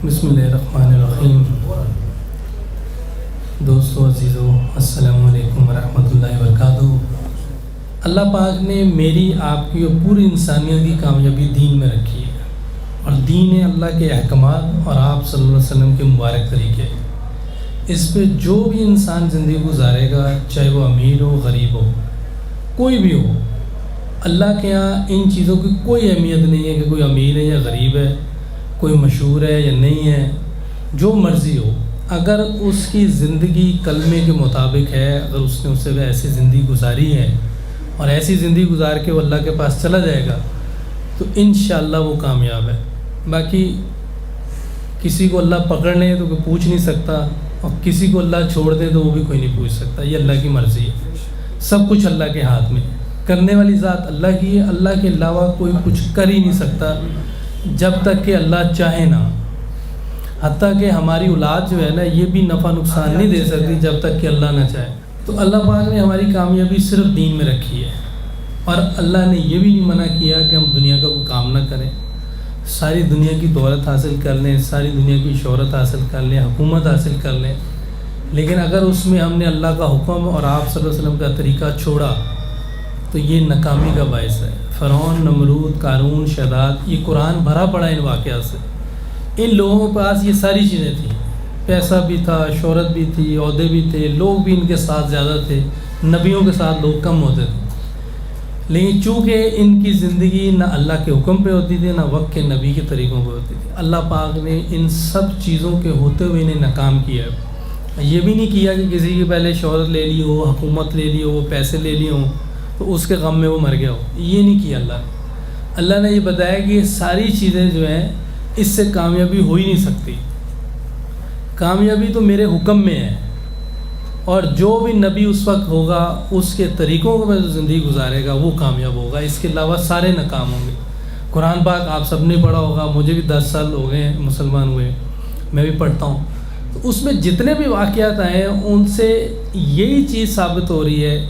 بسم اللہ الرحمن الرحیم۔ دوستو عزیزو، السلام علیکم ورحمۃ اللہ وبرکاتہ۔ اللہ پاک نے میری آپ کی اور پوری انسانیت کی کامیابی دین میں رکھی ہے، اور دین ہے اللہ کے احکامات اور آپ صلی اللہ علیہ وسلم کے مبارک طریقے۔ اس پہ جو بھی انسان زندگی گزارے گا، چاہے وہ امیر ہو غریب ہو، کوئی بھی ہو، اللہ کے ہاں ان چیزوں کی کوئی اہمیت نہیں ہے کہ کوئی امیر ہے یا غریب ہے، کوئی مشہور ہے یا نہیں ہے، جو مرضی ہو، اگر اس کی زندگی کلمے کے مطابق ہے، اگر اس نے اسے ایسی زندگی گزاری ہے اور ایسی زندگی گزار کے وہ اللہ کے پاس چلا جائے گا تو انشاءاللہ وہ کامیاب ہے۔ باقی کسی کو اللہ پکڑ لے تو کوئی پوچھ نہیں سکتا، اور کسی کو اللہ چھوڑ دے تو وہ بھی کوئی نہیں پوچھ سکتا، یہ اللہ کی مرضی ہے۔ سب کچھ اللہ کے ہاتھ میں ہے، کرنے والی ذات اللہ کی ہے، اللہ کے علاوہ کوئی کچھ کر ہی نہیں سکتا جب تک کہ اللہ چاہے نہ۔ حتیٰ کہ ہماری اولاد جو ہے نا، یہ بھی نفع نقصان نہیں دے سکتی جب تک کہ اللہ نہ چاہے۔ تو اللہ پاک نے ہماری کامیابی صرف دین میں رکھی ہے، اور اللہ نے یہ بھی نہیں منع کیا کہ ہم دنیا کا کوئی کام نہ کریں، ساری دنیا کی دولت حاصل کر لیں، ساری دنیا کی شہرت حاصل کر لیں، حکومت حاصل کر لیں، لیکن اگر اس میں ہم نے اللہ کا حکم اور آپ صلی اللہ علیہ وسلم کا طریقہ چھوڑا تو یہ ناکامی کا باعث ہے۔ فرعون، نمرود، قارون، شداد، یہ قرآن بھرا پڑا ان واقعات سے۔ ان لوگوں کے پاس یہ ساری چیزیں تھیں، پیسہ بھی تھا، شہرت بھی تھی، عہدے بھی تھے، لوگ بھی ان کے ساتھ زیادہ تھے، نبیوں کے ساتھ لوگ کم ہوتے تھے، لیکن چونکہ ان کی زندگی نہ اللہ کے حکم پہ ہوتی تھی، نہ وقت کے نبی کے طریقوں پہ ہوتی تھی، اللہ پاک نے ان سب چیزوں کے ہوتے ہوئے انہیں ناکام کیا ہے۔ یہ بھی نہیں کیا کہ کسی کی پہلے شہرت لے لی ہو، حکومت لے لی ہو، پیسے لے لیے ہوں تو اس کے غم میں وہ مر گیا ہو، یہ نہیں کیا اللہ نے۔ اللہ نے یہ بتایا کہ یہ ساری چیزیں جو ہیں اس سے کامیابی ہو ہی نہیں سکتی، کامیابی تو میرے حکم میں ہے، اور جو بھی نبی اس وقت ہوگا اس کے طریقوں کو میں جو زندگی گزارے گا وہ کامیاب ہوگا، اس کے علاوہ سارے ناکام ہوں گے۔ قرآن پاک آپ سب نے پڑھا ہوگا، مجھے بھی 10 سال ہو گئے مسلمان ہوئے، میں بھی پڑھتا ہوں، تو اس میں جتنے بھی واقعات آئے ہیں ان سے یہی چیز ثابت ہو رہی ہے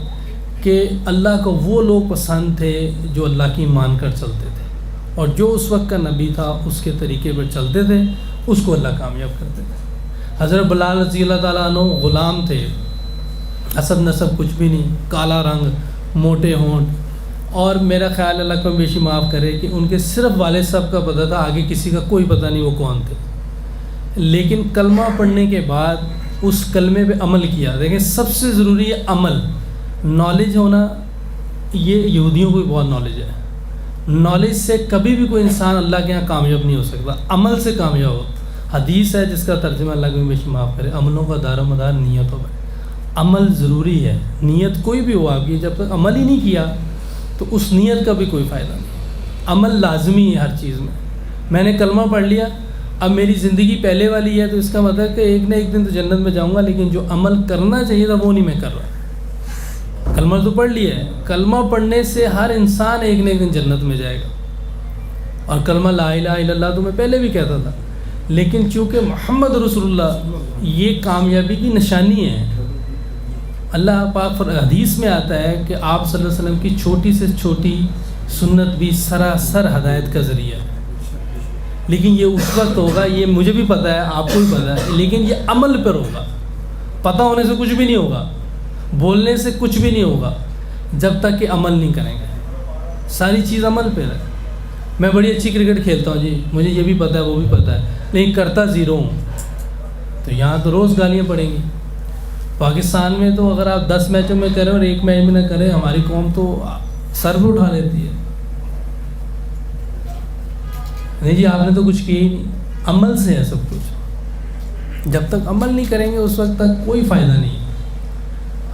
کہ اللہ کو وہ لوگ پسند تھے جو اللہ کی مان کر چلتے تھے، اور جو اس وقت کا نبی تھا اس کے طریقے پر چلتے تھے، اس کو اللہ کامیاب کرتے تھے۔ حضرت بلال رضی اللہ تعالیٰ عنہ غلام تھے، حسب نسب کچھ بھی نہیں، کالا رنگ، موٹے ہونٹ، اور میرا خیال اللہ کو بیشی معاف کرے کہ ان کے صرف والد صاحب کا پتہ تھا، آگے کسی کا کوئی پتہ نہیں وہ کون تھے، لیکن کلمہ پڑھنے کے بعد اس کلمے پہ عمل کیا۔ دیکھیں سب سے ضروری ہے عمل، نالج ہونا، یہ یہودیوں کو بھی بہت نالج ہے، نالج سے کبھی بھی کوئی انسان اللہ کے ہاں کامیاب نہیں ہو سکتا، عمل سے کامیاب ہو۔ حدیث ہے جس کا ترجمہ اللہ کو بیشی معاف کرے، عملوں کا دار و مدار نیتوں پر۔ عمل ضروری ہے، نیت کوئی بھی ہو آپ کی، جب تک عمل ہی نہیں کیا تو اس نیت کا بھی کوئی فائدہ نہیں۔ عمل لازمی ہے ہر چیز میں۔ میں نے کلمہ پڑھ لیا، اب میری زندگی پہلے والی ہے تو اس کا مطلب کہ ایک نہ ایک دن تو جنت میں جاؤں گا، لیکن جو عمل کرنا چاہیے تھا وہ نہیں میں کر رہا۔ کلمہ تو پڑھ لیا ہے، کلمہ پڑھنے سے ہر انسان ایک نہ ایک دن جنت میں جائے گا، اور کلمہ لا الہ الا اللہ تو میں پہلے بھی کہتا تھا، لیکن چونکہ محمد رسول اللہ یہ کامیابی کی نشانی ہے۔ اللہ پاک حدیث میں آتا ہے کہ آپ صلی اللہ علیہ وسلم کی چھوٹی سے چھوٹی سنت بھی سراسر ہدایت کا ذریعہ ہے، لیکن یہ اس وقت ہوگا، یہ مجھے بھی پتہ ہے، آپ کو بھی پتہ ہے، لیکن یہ عمل پر ہوگا۔ پتہ ہونے سے کچھ بھی نہیں ہوگا، بولنے سے کچھ بھی نہیں ہوگا جب تک کہ عمل نہیں کریں گے۔ ساری چیز عمل پہ ہے۔ میں بڑی اچھی کرکٹ کھیلتا ہوں جی، مجھے یہ بھی پتہ ہے وہ بھی پتہ ہے، لیکن کرتا زیرو ہوں، تو یہاں تو روز گالیاں پڑیں گی۔ پاکستان میں تو اگر آپ 10 میچوں میں کریں اور ایک میچ میں نہ کریں، ہماری قوم تو سر بھی اٹھا لیتی ہے، نہیں جی آپ نے تو کچھ کیا ہی نہیں۔ عمل سے ہے سب کچھ، جب تک عمل نہیں کریں گے اس وقت تک کوئی فائدہ نہیں۔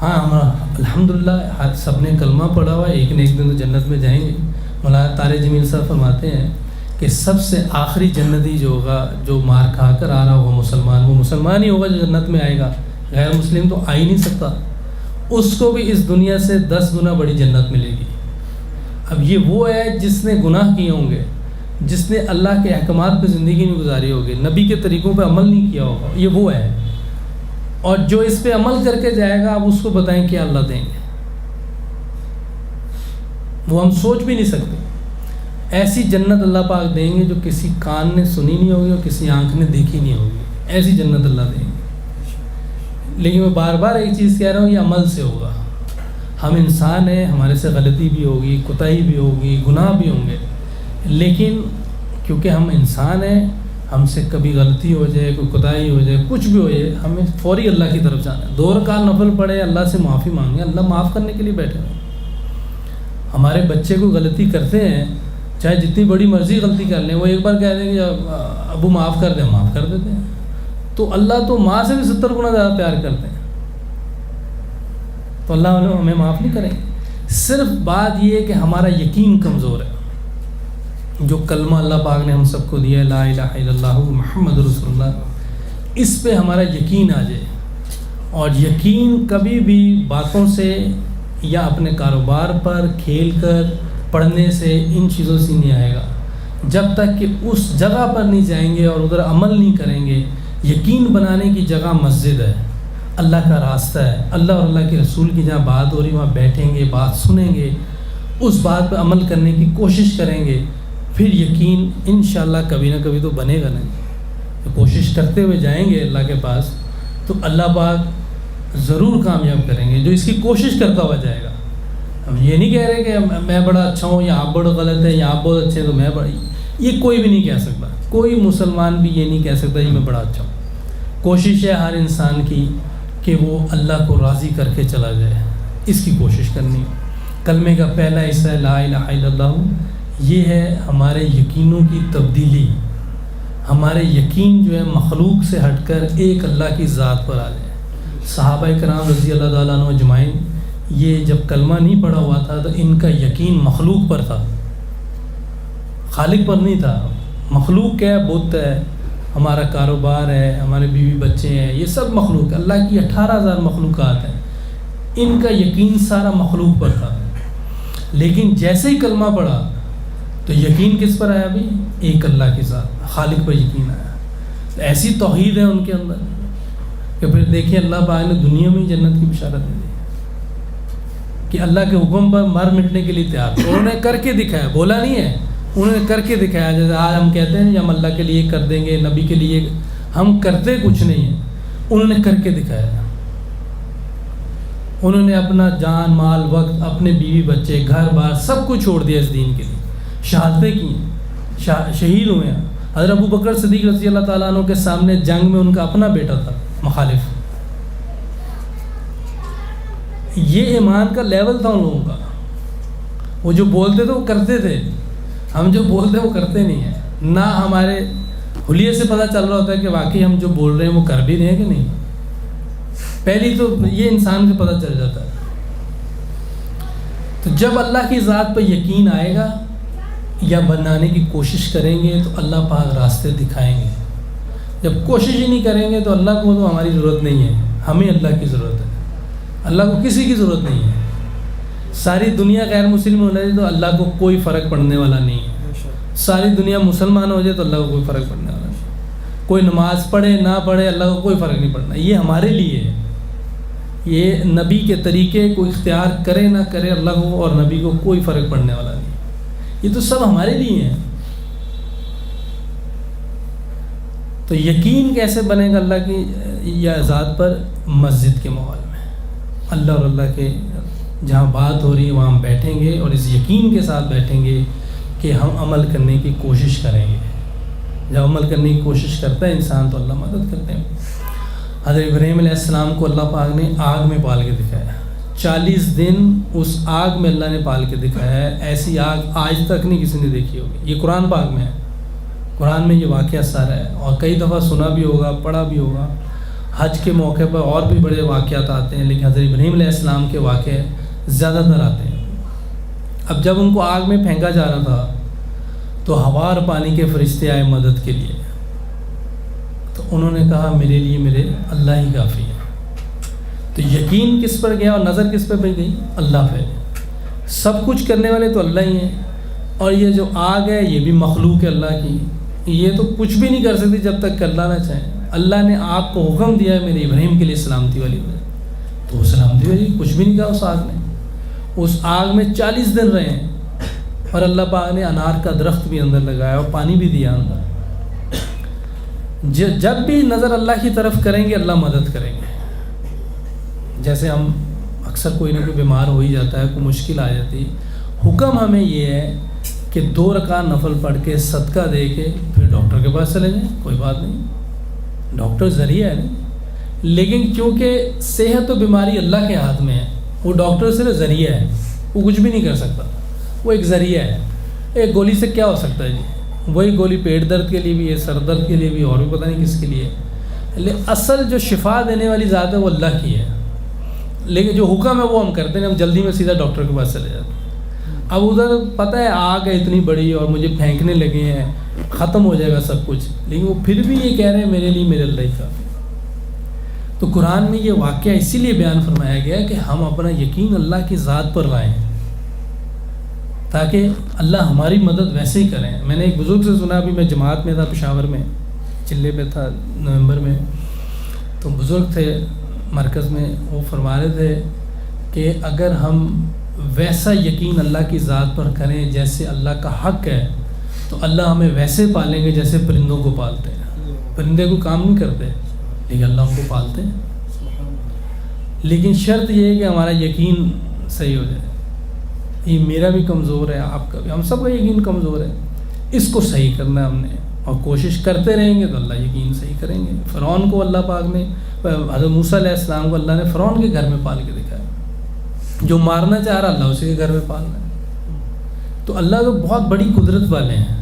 ہاں ہمارا الحمدللہ سب نے کلمہ پڑھا ہوا ہے، ایک نہ ایک دن تو جنت میں جائیں گے۔ مولانا طارق جمیل صاحب فرماتے ہیں کہ سب سے آخری جنتی جو ہوگا، جو مار کھا کر آ رہا ہوگا مسلمان، وہ مسلمان ہی ہوگا جو جنت میں آئے گا، غیر مسلم تو آ ہی نہیں سکتا۔ اس کو بھی اس دنیا سے 10 گنا بڑی جنت ملے گی۔ اب یہ وہ ہے جس نے گناہ کیے ہوں گے، جس نے اللہ کے احکامات پہ زندگی نہیں گزاری ہوگی، نبی کے طریقوں پہ عمل نہیں کیا ہوگا، یہ وہ ہے۔ اور جو اس پہ عمل کر کے جائے گا، آپ اس کو بتائیں کیا اللہ دیں گے، وہ ہم سوچ بھی نہیں سکتے۔ ایسی جنت اللہ پاک دیں گے جو کسی کان نے سنی نہیں ہوگی اور کسی آنکھ نے دیکھی نہیں ہوگی، ایسی جنت اللہ دیں گے۔ لیکن میں بار بار ایک چیز کہہ رہا ہوں، یہ عمل سے ہوگا۔ ہم انسان ہیں، ہمارے سے غلطی بھی ہوگی، کوتاہی بھی ہوگی، گناہ بھی ہوں گے، لیکن کیونکہ ہم انسان ہیں، ہم سے کبھی غلطی ہو جائے، کوئی کوتاہی ہو جائے، کچھ بھی ہو جائے، ہمیں فوری اللہ کی طرف جانا ہے۔ 2 رکعت نفل پڑھے، اللہ سے معافی مانگے، اللہ معاف کرنے کے لیے بیٹھے ہیں۔ ہمارے بچے کو غلطی کرتے ہیں، چاہے جتنی بڑی مرضی غلطی کر لیں، وہ ایک بار کہہ دیں کہ ابو معاف کر دیں، معاف کر دیتے ہیں۔ تو اللہ تو ماں سے بھی 70 گنا زیادہ پیار کرتے ہیں، تو اللہ علیہ ہمیں معاف نہیں کریں گے۔ صرف بات یہ ہے کہ ہمارا یقین کمزور ہے۔ جو کلمہ اللہ پاک نے ہم سب کو دیا ہے، لا الہ الا اللہ محمد رسول اللہ، اس پہ ہمارا یقین آ جائے۔ اور یقین کبھی بھی باتوں سے یا اپنے کاروبار پر کھیل کر پڑھنے سے، ان چیزوں سے نہیں آئے گا۔ جب تک کہ اس جگہ پر نہیں جائیں گے اور ادھر عمل نہیں کریں گے۔ یقین بنانے کی جگہ مسجد ہے، اللہ کا راستہ ہے، اللہ اور اللہ کے رسول کی جہاں بات ہو رہی وہاں بیٹھیں گے، بات سنیں گے، اس بات پہ عمل کرنے کی کوشش کریں گے، پھر یقین انشاءاللہ کبھی نہ کبھی تو بنے گا نہیں۔ تو کوشش کرتے ہوئے جائیں گے اللہ کے پاس، تو اللہ پاک ضرور کامیاب کریں گے جو اس کی کوشش کرتا ہوا جائے گا۔ ہم یہ نہیں کہہ رہے کہ میں بڑا اچھا ہوں یا آپ بڑا غلط ہے یا آپ بہت اچھے ہیں تو میں بڑا، یہ کوئی بھی نہیں کہہ سکتا، کوئی مسلمان بھی یہ نہیں کہہ سکتا کہ میں بڑا اچھا ہوں۔ کوشش ہے ہر انسان کی کہ وہ اللہ کو راضی کر کے چلا جائے، اس کی کوشش کرنی۔ کلمے کا پہلا حصہ ہے لا الہ الا اللہ، یہ ہے ہمارے یقینوں کی تبدیلی۔ ہمارے یقین جو ہے مخلوق سے ہٹ کر ایک اللہ کی ذات پر آ جائے۔ صحابہ کرام رضی اللہ تعالیٰ عنہ اجمعین، یہ جب کلمہ نہیں پڑھا ہوا تھا تو ان کا یقین مخلوق پر تھا، خالق پر نہیں تھا۔ مخلوق کیا ہے؟ بت ہے، ہمارا کاروبار ہے، ہمارے بیوی بچے ہیں، یہ سب مخلوق ہے۔ اللہ کی 18,000 مخلوقات ہیں، ان کا یقین سارا مخلوق پر تھا۔ لیکن جیسے ہی کلمہ پڑھا تو یقین کس پر آیا بھی؟ ایک اللہ کی ذات، خالق پر یقین آیا۔ تو ایسی توحید ہے ان کے اندر کہ پھر دیکھیں اللہ پاک نے دنیا میں ہی جنت کی بشارت دے دی کہ اللہ کے حکم پر مر مٹنے کے لیے تیار تھے۔ انہوں نے کر کے دکھایا، بولا نہیں ہے، انہوں نے کر کے دکھایا۔ جیسے آج ہم کہتے ہیں ہم اللہ کے لیے کر دیں گے، نبی کے لیے، ہم کرتے کچھ نہیں ہیں، انہوں نے کر کے دکھایا۔ انہوں نے اپنا جان مال وقت، اپنے بیوی بچے گھر بار سب کچھ چھوڑ دیا اس دین کے لیے، شہادتیں کی، شہید ہوئے ہیں۔ حضرت ابو بکر صدیق رضی اللہ تعالیٰ عنہ کے سامنے جنگ میں ان کا اپنا بیٹا تھا مخالف۔ یہ ایمان کا لیول تھا ان لوگوں کا، وہ جو بولتے تھے وہ کرتے تھے، ہم جو بولتے ہیں وہ کرتے نہیں ہیں۔ نہ ہمارے حلیے سے پتہ چل رہا ہوتا ہے کہ واقعی ہم جو بول رہے ہیں وہ کر بھی رہے ہیں کہ نہیں۔ پہلی تو یہ انسان کو پتہ چل جاتا ہے۔ تو جب اللہ کی ذات پہ یقین آئے گا یا بنانے کی کوشش کریں گے تو اللہ پاک راستے دکھائیں گے۔ جب کوشش ہی نہیں کریں گے تو اللہ کو تو ہماری ضرورت نہیں ہے، ہمیں اللہ کی ضرورت ہے۔ اللہ کو کسی کی ضرورت نہیں ہے۔ ساری دنیا غیر مسلم ہو جائے تو اللہ کو کوئی فرق پڑنے والا نہیں ہے۔ ساری دنیا مسلمان ہو جائے تو اللہ کو کوئی فرق پڑنے والا نہیں۔ کوئی نماز پڑھے نہ پڑھے اللہ کو کوئی فرق نہیں پڑنا، یہ ہمارے لیے ہے۔ یہ نبی کے طریقے کو اختیار کرے نہ کرے اللہ کو اور نبی کو کوئی فرق پڑنے والا نہیں، یہ تو سب ہمارے لیے ہیں۔ تو یقین کیسے بنے گا اللہ کی یا ذات پر؟ مسجد کے ماحول میں، اللہ اور اللہ کے جہاں بات ہو رہی ہے وہاں ہم بیٹھیں گے اور اس یقین کے ساتھ بیٹھیں گے کہ ہم عمل کرنے کی کوشش کریں گے۔ جب عمل کرنے کی کوشش کرتا ہے انسان تو اللہ مدد کرتے ہیں۔ حضرت ابراہیم علیہ السلام کو اللہ پاک نے آگ میں پال کے دکھایا، 40 دن اس آگ میں اللہ نے پال کے دکھایا ہے۔ ایسی آگ آج تک نہیں کسی نے دیکھی ہوگی، یہ قرآن پاک میں ہے، قرآن میں یہ واقعہ سارا ہے، اور کئی دفعہ سنا بھی ہوگا، پڑھا بھی ہوگا۔ حج کے موقع پر اور بھی بڑے واقعات آتے ہیں، لیکن حضرت ابراہیم علیہ السلام کے واقعے زیادہ تر آتے ہیں۔ اب جب ان کو آگ میں پھینکا جا رہا تھا تو ہوا اور پانی کے فرشتے آئے مدد کے لیے، تو انہوں نے کہا میرے لیے میرے اللہ ہی کافی ہے۔ تو یقین کس پر گیا اور نظر کس پہ گئی؟ اللہ پہ۔ سب کچھ کرنے والے تو اللہ ہی ہیں، اور یہ جو آگ ہے یہ بھی مخلوق ہے اللہ کی، یہ تو کچھ بھی نہیں کر سکتی جب تک کہ اللہ نہ چاہے۔ اللہ نے آپ کو حکم دیا ہے میرے ابراہیم کے لیے سلامتی والی وجہ، تو وہ سلامتی والی کچھ بھی نہیں کہا اس آگ نے۔ اس آگ میں 40 دن رہے ہیں، اور اللہ پاک نے انار کا درخت بھی اندر لگایا اور پانی بھی دیا اندر. جب بھی نظر اللہ کی طرف کریں گے اللہ مدد کریں گے. جیسے ہم اکثر کوئی نہ کوئی بیمار ہو ہی جاتا ہے, کوئی مشکل آ جاتی ہے, حکم ہمیں یہ ہے کہ 2 رکعت نفل پڑھ کے صدقہ دے کے پھر ڈاکٹر کے پاس چلے جائیں. کوئی بات نہیں, ڈاکٹر ذریعہ ہے نا, لیکن کیونکہ صحت و بیماری اللہ کے ہاتھ میں ہے, وہ ڈاکٹر صرف ذریعہ ہے, وہ کچھ بھی نہیں کر سکتا, وہ ایک ذریعہ ہے. ایک گولی سے کیا ہو سکتا ہے جی؟ وہی گولی پیٹ درد کے لیے بھی ہے, سر درد کے لیے بھی, اور بھی پتہ نہیں کس کے لیے. لیکن اصل جو شفا دینے والی ذات ہے وہ اللہ کی ہے, لیکن جو حکم ہے وہ ہم کرتے ہیں, ہم جلدی میں سیدھا ڈاکٹر کے پاس چلے جاتے ہیں. اب ادھر پتہ ہے آگ ہے اتنی بڑی اور مجھے پھینکنے لگے ہیں, ختم ہو جائے گا سب کچھ, لیکن وہ پھر بھی یہ کہہ رہے ہیں میرے لیے میرے اللہ ہی کافی. تو قرآن میں یہ واقعہ اسی لیے بیان فرمایا گیا کہ ہم اپنا یقین اللہ کی ذات پر لائیں تاکہ اللہ ہماری مدد ویسے ہی کریں. میں نے ایک بزرگ سے سنا, ابھی میں جماعت میں تھا پشاور میں, چلے پہ تھا نومبر میں, تو بزرگ تھے مرکز میں, وہ فرما رہے تھے کہ اگر ہم ویسا یقین اللہ کی ذات پر کریں جیسے اللہ کا حق ہے تو اللہ ہمیں ویسے پالیں گے جیسے پرندوں کو پالتے ہیں. پرندے کو کام نہیں کرتے لیکن اللہ ان کو پالتے ہیں. لیکن شرط یہ ہے کہ ہمارا یقین صحیح ہو جائے. یہ میرا بھی کمزور ہے, آپ کا بھی, ہم سب کا یقین کمزور ہے, اس کو صحیح کرنا ہے ہم نے, اور کوشش کرتے رہیں گے تو اللہ یقین صحیح کریں گے. فرعون کو اللہ پاک نے, حضرت موسیٰ علیہ السلام کو اللہ نے فرعون کے گھر میں پال کے دکھایا. جو مارنا چاہ رہا اللہ اسی کے گھر میں پالنا ہے. تو اللہ تو بہت بڑی قدرت والے ہیں.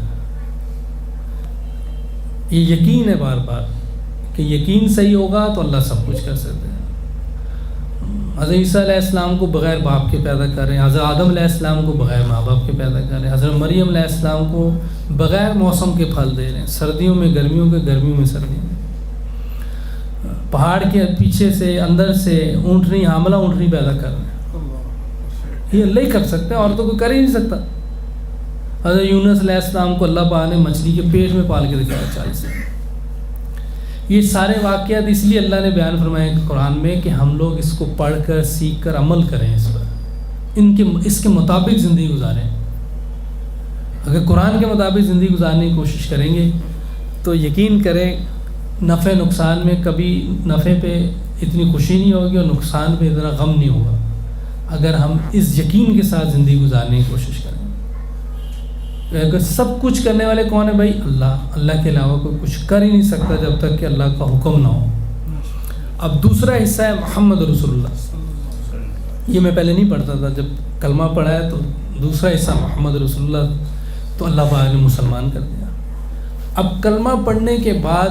یہ یقین ہے بار بار کہ یقین صحیح ہوگا تو اللہ سب کچھ کر سکتے ہیں. حضرت عیسیٰ علیہ السلام کو بغیر باپ کے پیدا کر رہے ہیں, حضرت آدم علیہ السلام کو بغیر ماں باپ کے پیدا کر رہے ہیں, حضرت مریم علیہ السلام کو بغیر موسم کے پھل دے رہے ہیں, سردیوں میں گرمیوں کے, گرمیوں میں سردیوں میں. پہاڑ کے پیچھے سے اندر سے اونٹنی, حاملہ اونٹنی پیدا کر رہے ہیں. یہ اللہ ہی کر سکتے ہیں, اور تو کوئی کر ہی نہیں سکتا. حضرت یونس علیہ السلام کو اللہ پاک نے مچھلی کے پیٹ میں پال کے دکھایا 40 سے. یہ سارے واقعات اس لیے اللہ نے بیان فرمائے قرآن میں کہ ہم لوگ اس کو پڑھ کر سیکھ کر عمل کریں, اس پر اس کے مطابق زندگی گزاریں. اگر قرآن کے مطابق زندگی گزارنے کی کوشش کریں گے تو یقین کریں نفع نقصان میں کبھی نفع پہ اتنی خوشی نہیں ہوگی اور نقصان پہ اتنا غم نہیں ہوگا, اگر ہم اس یقین کے ساتھ زندگی گزارنے کی کوشش کریں. اگر سب کچھ کرنے والے کون ہیں بھائی؟ اللہ کے علاوہ کوئی کچھ کر ہی نہیں سکتا جب تک کہ اللہ کا حکم نہ ہو. اب دوسرا حصہ ہے محمد رسول اللہ. یہ میں پہلے نہیں پڑھتا تھا, جب کلمہ پڑھا ہے تو دوسرا حصہ محمد رسول اللہ, تو اللہ پاک نے مسلمان کر دیا. اب کلمہ پڑھنے کے بعد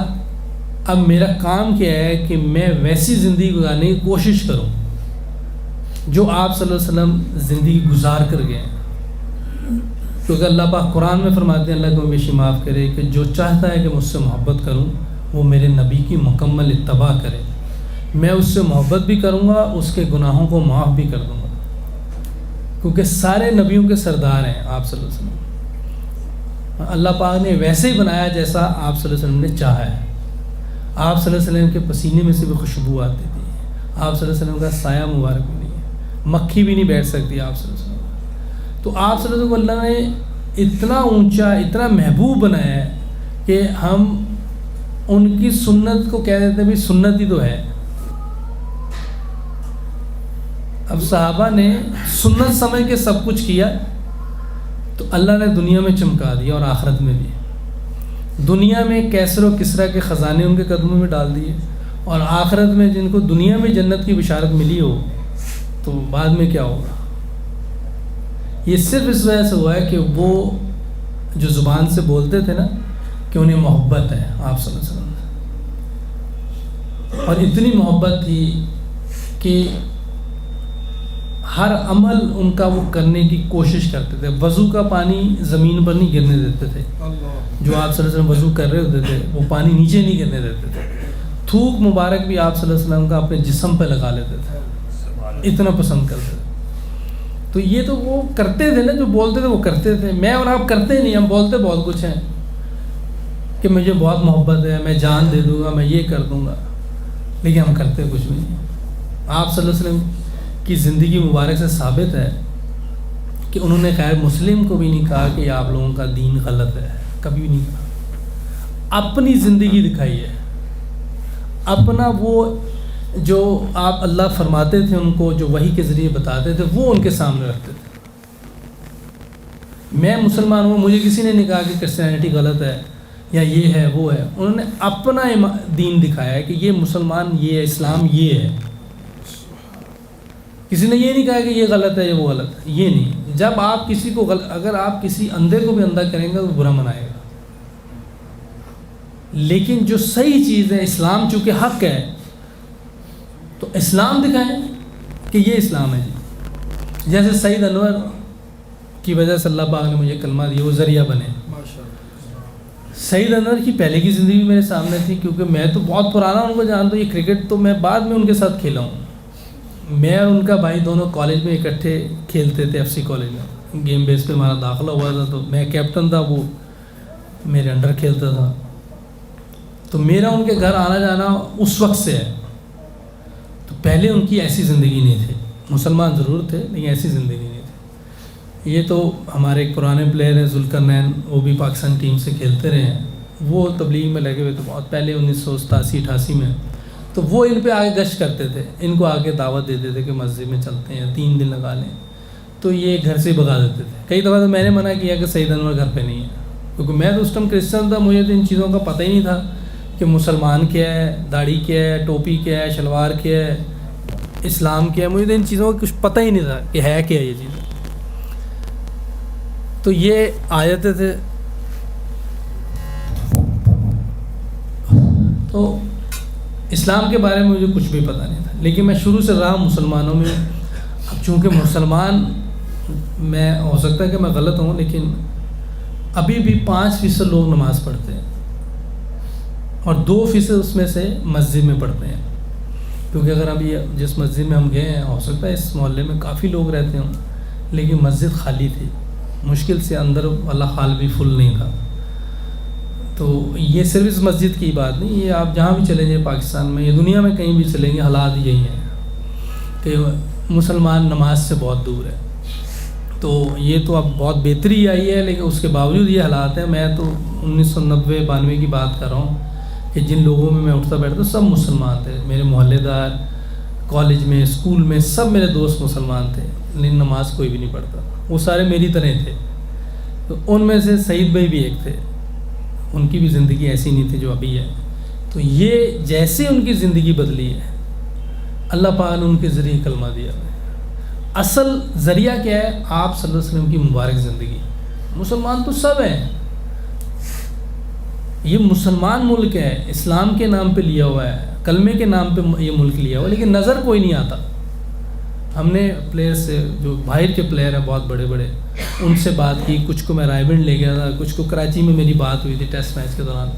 اب میرا کام کیا ہے کہ میں ویسی زندگی گزارنے کی کوشش کروں جو آپ صلی اللہ علیہ وسلم زندگی گزار کر گئے ہیں. کیونکہ اللہ پاک قرآن میں فرماتے ہیں, اللہ کو ہمیشہ معاف کرے, کہ جو چاہتا ہے کہ مجھ سے محبت کروں وہ میرے نبی کی مکمل اتباع کرے. میں اس سے محبت بھی کروں گا, اس کے گناہوں کو معاف بھی کر دوں گا, کیونکہ سارے نبیوں کے سردار ہیں آپ صلی اللہ علیہ وسلم. اللہ پاک نے ویسے ہی بنایا جیسا آپ صلی اللہ علیہ وسلم نے چاہا ہے. آپ صلی اللہ علیہ وسلم کے پسینے میں سے بھی خوشبو آتی تھی, آپ صلی اللہ علیہ وسلم کا سایہ مبارک بھی نہیں ہے, مکھی بھی نہیں بیٹھ سکتی آپ صلی اللہ علیہ وسلم. تو آپ صلی اللہ علیہ وسلم اللہ نے اتنا اونچا, اتنا محبوب بنایا ہے کہ ہم ان کی سنت کو کہہ دیتے ہیں بھی سنت ہی تو ہے. اب صحابہ نے سنت سمجھ کے سب کچھ کیا تو اللہ نے دنیا میں چمکا دیا اور آخرت میں بھی. دنیا میں کیسر و کسرا کے خزانے ان کے قدموں میں ڈال دیے, اور آخرت میں جن کو دنیا میں جنت کی بشارت ملی ہو تو بعد میں کیا ہوگا. یہ صرف اس وجہ سے ہوا ہے کہ وہ جو زبان سے بولتے تھے نا کہ انہیں محبت ہے آپ صلی اللہ علیہ وسلم سے, اور اتنی محبت تھی کہ ہر عمل ان کا وہ کرنے کی کوشش کرتے تھے. وضو کا پانی زمین پر نہیں گرنے دیتے تھے, جو آپ صلی اللہ علیہ وسلم وضو کر رہے ہوتے تھے وہ پانی نیچے نہیں گرنے دیتے تھے. تھوک مبارک بھی آپ صلی اللہ علیہ وسلم کا اپنے جسم پہ لگا لیتے تھے, اتنا پسند کرتے تھے. تو یہ تو وہ کرتے تھے نا, جو بولتے تھے وہ کرتے تھے. میں اور آپ کرتے نہیں, ہم بولتے بہت کچھ ہیں کہ مجھے بہت محبت ہے, میں جان دے دوں گا, میں یہ کر دوں گا, لیکن ہم کرتے کچھ بھی نہیں. آپ صلی اللہ علیہ وسلم کی زندگی مبارک سے ثابت ہے کہ کہ انہوں نے غیر مسلم کو بھی نہیں کہا کہ آپ لوگوں کا دین غلط ہے، کبھی بھی نہیں کہا، اپنی زندگی دکھائی ہے، اپنا وہ جو آپ اللہ فرماتے تھے ان کو، جو وحی کے ذریعے بتاتے تھے، وہ ان کے سامنے رکھتے تھے۔ میں مسلمان ہوں، مجھے کسی نے نہیں کہا کہ کرسچینٹی غلط ہے یا یہ ہے وہ ہے، انہوں نے اپنا دین دکھایا ہے کہ یہ مسلمان یہ ہے، اسلام یہ ہے۔ کسی نے یہ نہیں کہا کہ یہ غلط ہے یا وہ غلط ہے، یہ نہیں۔ جب آپ کسی کو اگر آپ کسی اندھے کو بھی اندھا کریں گے تو برا منائے گا، لیکن جو صحیح چیز ہے، اسلام چونکہ حق ہے تو اسلام دکھائیں کہ یہ اسلام ہے جی۔ جیسے سعید انور کی وجہ سے اللہ پاک نے مجھے کلمہ دیا، وہ ذریعہ بنے۔ سعید انور کی پہلے کی زندگی میرے سامنے تھی، کیونکہ میں تو بہت پرانا ان کو جانتا ہوں، یہ کرکٹ تو میں بعد میں ان کے ساتھ کھیلا ہوں۔ میں اور ان کا بھائی دونوں کالج میں اکٹھے کھیلتے تھے، ایف سی کالج میں، گیم بیس پہ ہمارا داخلہ ہوا تھا، تو میں کیپٹن تھا، وہ میرے انڈر کھیلتا تھا، تو میرا ان کے گھر آنا جانا اس وقت سے ہے۔ تو پہلے ان کی ایسی زندگی نہیں تھی، مسلمان ضرور تھے لیکن ایسی زندگی نہیں تھی۔ یہ تو ہمارے ایک پرانے پلیئر ہیں ذوالقرنین، وہ بھی پاکستان ٹیم سے کھیلتے رہے ہیں، وہ تبلیغ میں لگے ہوئے تو بہت پہلے 1987-88 میں، تو وہ ان پہ آگے گشت کرتے تھے، ان کو آگے دعوت دیتے تھے کہ مسجد میں چلتے ہیں، 3 دن لگا لیں، تو یہ گھر سے بھگا دیتے تھے۔ کئی دفعہ تو میں نے منع کیا کہ سعید انور گھر پہ نہیں ہے، کیونکہ میں تو اس ٹائم کرسچن تھا، مجھے تو ان چیزوں کا پتہ ہی نہیں تھا کہ مسلمان کیا ہے، داڑھی کیا ہے، ٹوپی کیا ہے، شلوار کیا ہے، اسلام کیا ہے، مجھے تو ان چیزوں کا کچھ پتہ ہی نہیں تھا کہ ہے کیا یہ چیز۔ تو یہ آیتیں تھے، تو اسلام کے بارے میں مجھے کچھ بھی پتہ نہیں تھا، لیکن میں شروع سے رہا مسلمانوں میں۔ اب چونکہ مسلمان، میں ہو سکتا ہے کہ میں غلط ہوں، لیکن ابھی بھی 5% لوگ نماز پڑھتے ہیں اور 2% اس میں سے مسجد میں پڑھتے ہیں، کیونکہ اگر ابھی جس مسجد میں ہم گئے ہیں، ہو سکتا ہے اس محلے میں کافی لوگ رہتے ہوں، لیکن مسجد خالی تھی، مشکل سے اندر والا ہال بھی فل نہیں تھا۔ تو یہ صرف اس مسجد کی بات نہیں، یہ آپ جہاں بھی چلیں گے پاکستان میں یا دنیا میں کہیں بھی چلیں گے، حالات یہی ہیں کہ مسلمان نماز سے بہت دور ہے۔ تو یہ تو اب بہت بہتری آئی ہے، لیکن اس کے باوجود یہ حالات ہیں۔ میں تو 1990-92 کی بات کر رہا ہوں کہ جن لوگوں میں اٹھتا بیٹھتا سب مسلمان تھے، میرے محلے دار، کالج میں، اسکول میں، سب میرے دوست مسلمان تھے، لیکن نماز کوئی بھی نہیں پڑھتا، وہ سارے میری طرح تھے۔ تو ان میں سے سعید بھائی بھی ایک تھے، ان کی بھی زندگی ایسی نہیں تھی جو ابھی ہے۔ تو یہ جیسے ان کی زندگی بدلی ہے، اللہ پاک نے ان کے ذریعے کلمہ دیا ہے۔ اصل ذریعہ کیا ہے؟ آپ صلی اللہ علیہ وسلم کی مبارک زندگی۔ مسلمان تو سب ہیں، یہ مسلمان ملک ہے، اسلام کے نام پہ لیا ہوا ہے، کلمے کے نام پہ یہ ملک لیا ہوا ہے، لیکن نظر کوئی نہیں آتا۔ ہم نے پلیئر سے، جو باہر کے پلیئر ہیں بہت بڑے بڑے، ان سے بات کی، کچھ کو میں رائے بنڈ لے گیا تھا، کچھ کو کراچی میں میری بات ہوئی تھی ٹیسٹ میچ کے دوران،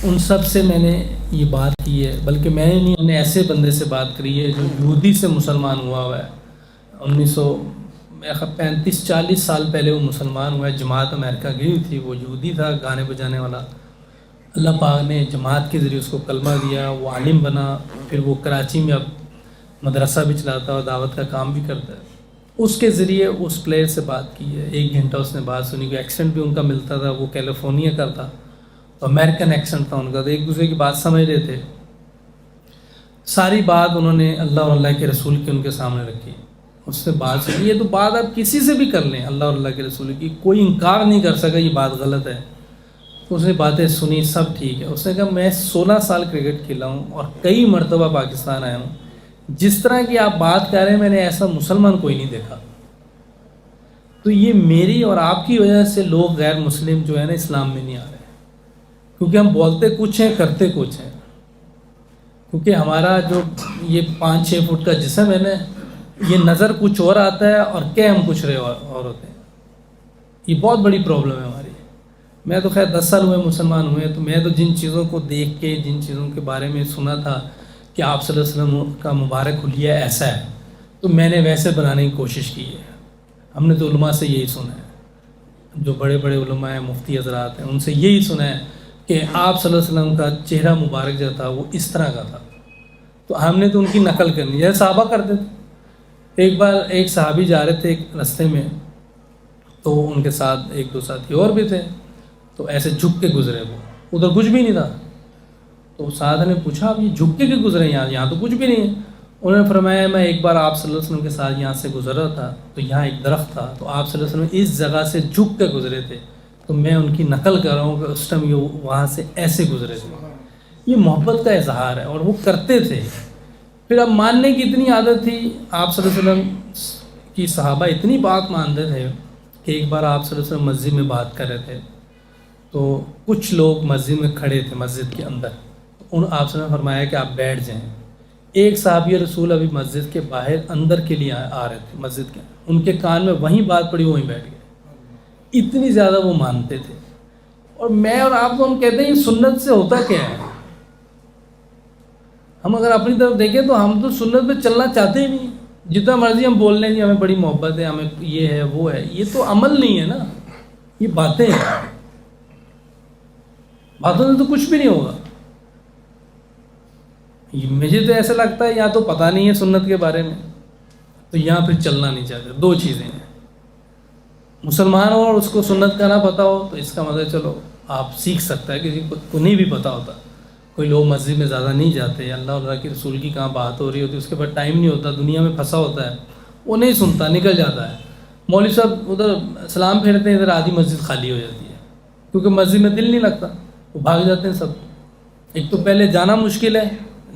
ان سب سے میں نے یہ بات کی ہے، بلکہ میں نے نہیں، ہم نے ایسے بندے سے بات کری ہے جو یہودی سے مسلمان ہوا ہے، 1935-40 سال پہلے وہ مسلمان ہوا ہے، جماعت امریکہ گئی ہوئی تھی، وہ یہودی تھا گانے بجانے والا، اللہ پاک نے جماعت کے ذریعے اس کو کلمہ دیا، وہ عالم بنا، پھر وہ کراچی میں اب مدرسہ بھی چلاتا ہے اور دعوت کا کام بھی کرتا ہے۔ اس کے ذریعے اس پلیئر سے بات کی ہے، 1 گھنٹہ اس نے بات سنی، کوئی ایکسنٹ بھی ان کا ملتا تھا، وہ کیلیفورنیا کا تھا، تو امریکن ایکسنٹ تھا ان کا، تو ایک دوسرے کی بات سمجھ رہے تھے۔ ساری بات انہوں نے اللہ اور اللہ کے رسول کی ان کے سامنے رکھی، اس سے بات سنی۔ یہ تو بات آپ کسی سے بھی کر لیں، اللہ اور اللہ کے رسول کی، کوئی انکار نہیں کر سکا یہ بات غلط ہے۔ اس نے باتیں سنی، سب ٹھیک ہے۔ اس نے کہا میں 16 سال کرکٹ کھیلا ہوں اور کئی مرتبہ پاکستان آیا ہوں، جس طرح کی آپ بات کر رہے ہیں میں نے ایسا مسلمان کوئی نہیں دیکھا۔ تو یہ میری اور آپ کی وجہ سے لوگ غیر مسلم جو ہے نا اسلام میں نہیں آ رہے، کیونکہ ہم بولتے کچھ ہیں، کرتے کچھ ہیں، کیونکہ ہمارا جو یہ 5-6 فٹ کا جسم ہے نا، یہ نظر کچھ اور آتا ہے اور کہ ہم کچھ رہے اور ہوتے ہیں۔ یہ بہت بڑی پرابلم ہے ہماری۔ میں تو خیر 10 سال ہوئے مسلمان ہوئے، تو میں تو جن چیزوں کو دیکھ کے، جن چیزوں کے بارے میں سنا تھا کہ آپ صلی اللہ علیہ وسلم کا مبارک حلیہ ایسا ہے، تو میں نے ویسے بنانے کی کوشش کی ہے۔ ہم نے تو علماء سے یہی سنا ہے، جو بڑے بڑے علماء ہیں، مفتی حضرات ہیں، ان سے یہی سنا ہے کہ آپ صلی اللہ علیہ وسلم کا چہرہ مبارک جو تھا وہ اس طرح کا تھا، تو ہم نے تو ان کی نقل کرنی، جیسے صحابہ کرتے تھے۔ ایک بار ایک صحابی جا رہے تھے ایک رستے میں، تو ان کے ساتھ ایک دو ساتھی اور بھی تھے، تو ایسے جھک کے گزرے، وہ ادھر کچھ بھی نہیں تھا۔ تو سعد نے پوچھا آپ یہ جھک کے کیوں گزرے یہاں تو کچھ بھی نہیں ہے؟ انہوں نے فرمایا میں ایک بار آپ صلی اللہ علیہ وسلم کے ساتھ یہاں سے گزر رہا تھا، تو یہاں ایک درخت تھا، تو آپ صلی اللہ علیہ وسلم اس جگہ سے جھک کے گزرے تھے، تو میں ان کی نقل کر رہا ہوں کہ اس ٹائم یہ وہاں سے ایسے گزرے تھے۔ یہ محبت کا اظہار ہے، اور وہ کرتے تھے۔ پھر اب ماننے کی اتنی عادت تھی، آپ صلی اللہ علیہ وسلم کی صحابہ اتنی بات مانتے تھے کہ ایک بار آپ صلی اللہ علیہ وسلم مسجد میں بات کر رہے تھے، تو کچھ لوگ مسجد میں کھڑے تھے مسجد کے اندر، آپ صلی اللہ علیہ وسلم نے فرمایا کہ آپ بیٹھ جائیں۔ ایک صحابی رسول ابھی مسجد کے باہر اندر کے لیے آ رہے تھے مسجد کے، ان کے کان میں وہیں بات پڑی، وہیں بیٹھ گئے، اتنی زیادہ وہ مانتے تھے۔ اور میں اور آپ کو ہم کہتے ہیں یہ سنت سے ہوتا کیا ہے؟ ہم اگر اپنی طرف دیکھیں تو ہم تو سنت پہ چلنا چاہتے ہی نہیں، جتنا مرضی ہم بول لیں جی ہمیں بڑی محبت ہے، ہمیں یہ ہے وہ ہے، یہ تو عمل نہیں ہے نا، یہ باتیں ہیں، باتوں سے تو کچھ بھی نہیں ہوگا۔ مجھے تو ایسا لگتا ہے یا تو پتہ نہیں ہے سنت کے بارے میں، تو یہاں پھر چلنا نہیں چاہتے۔ دو چیزیں ہیں، مسلمان ہو اور اس کو سنت کا نہ پتہ ہو تو اس کا مطلب چلو آپ سیکھ سکتا ہے، کسی کو نہیں بھی پتہ ہوتا۔ کوئی لوگ مسجد میں زیادہ نہیں جاتے، اللہ اور اللہ کے رسول کی کہاں بات ہو رہی ہوتی، اس کے بعد ٹائم نہیں ہوتا، دنیا میں پھنسا ہوتا ہے، وہ نہیں سنتا، نکل جاتا ہے۔ مولوی صاحب ادھر سلام پھیرتے ہیں، ادھر آدھی مسجد خالی ہو جاتی ہے، کیونکہ مسجد میں دل نہیں لگتا، وہ بھاگ جاتے ہیں سب۔ ایک تو پہلے جانا مشکل ہے،